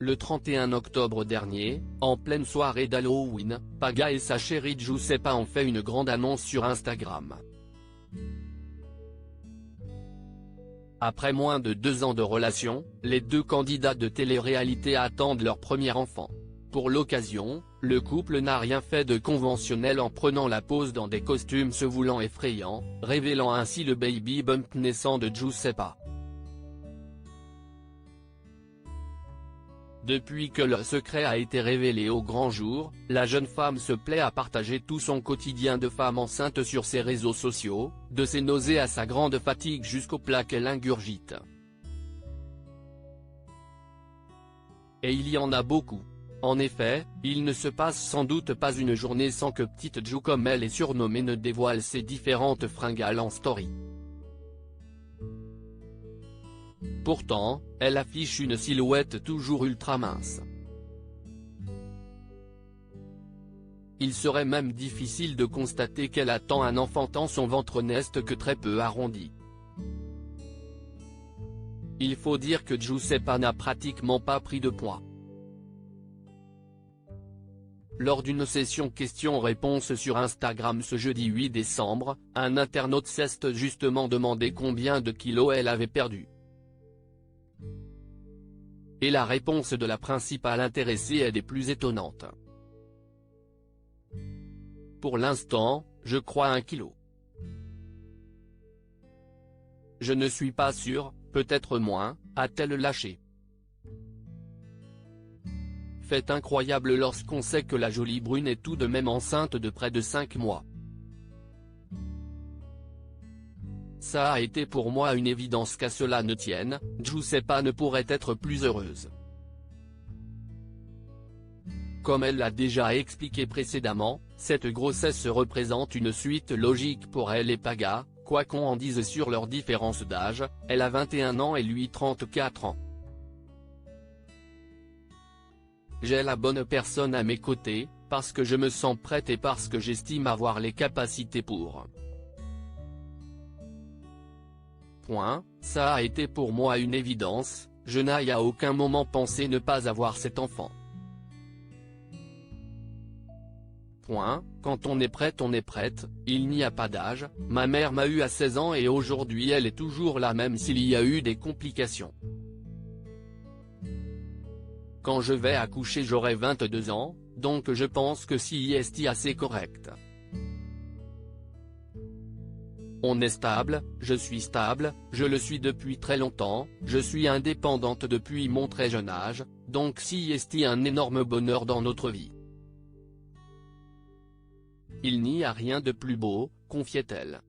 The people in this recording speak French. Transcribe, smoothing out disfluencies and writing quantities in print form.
Le 31 octobre dernier, en pleine soirée d'Halloween, Paga et sa chérie Giuseppa ont fait une grande annonce sur Instagram. Après moins de 2 ans de relation, les deux candidats de télé-réalité attendent leur premier enfant. Pour l'occasion, le couple n'a rien fait de conventionnel en prenant la pose dans des costumes se voulant effrayants, révélant ainsi le baby bump naissant de Giuseppa. Depuis que le secret a été révélé au grand jour, la jeune femme se plaît à partager tout son quotidien de femme enceinte sur ses réseaux sociaux, de ses nausées à sa grande fatigue jusqu'aux plats qu'elle ingurgite. Et il y en a beaucoup. En effet, il ne se passe sans doute pas une journée sans que Petite Jou, comme elle est surnommée, ne dévoile ses différentes fringales en story. Pourtant, elle affiche une silhouette toujours ultra mince. Il serait même difficile de constater qu'elle attend un enfant tant son ventre n'est que très peu arrondi. Il faut dire que Giuseppa n'a pratiquement pas pris de poids. Lors d'une session questions-réponses sur Instagram ce jeudi 8 décembre, un internaute s'est justement demandé combien de kilos elle avait perdu. Et la réponse de la principale intéressée est des plus étonnantes. Pour l'instant, je crois 1 kilo. Je ne suis pas sûr, peut-être moins, a-t-elle lâché. Fait incroyable lorsqu'on sait que la jolie brune est tout de même enceinte de près de 5 mois. Ça a été pour moi une évidence qu'à cela ne tienne, Giuseppa ne pourrait être plus heureuse. Comme elle l'a déjà expliqué précédemment, cette grossesse représente une suite logique pour elle et Paga, quoi qu'on en dise sur leur différence d'âge, elle a 21 ans et lui 34 ans. J'ai la bonne personne à mes côtés, parce que je me sens prête et parce que j'estime avoir les capacités pour. Ça a été pour moi une évidence, je n'ai à aucun moment pensé ne pas avoir cet enfant. Quand on est prête, il n'y a pas d'âge, ma mère m'a eu à 16 ans et aujourd'hui elle est toujours la même s'il y a eu des complications. Quand je vais accoucher j'aurai 22 ans, donc je pense que c'est assez correct. On est stable, je suis stable, je le suis depuis très longtemps, je suis indépendante depuis mon très jeune âge, donc c'est un énorme bonheur dans notre vie. Il n'y a rien de plus beau, confiait-elle.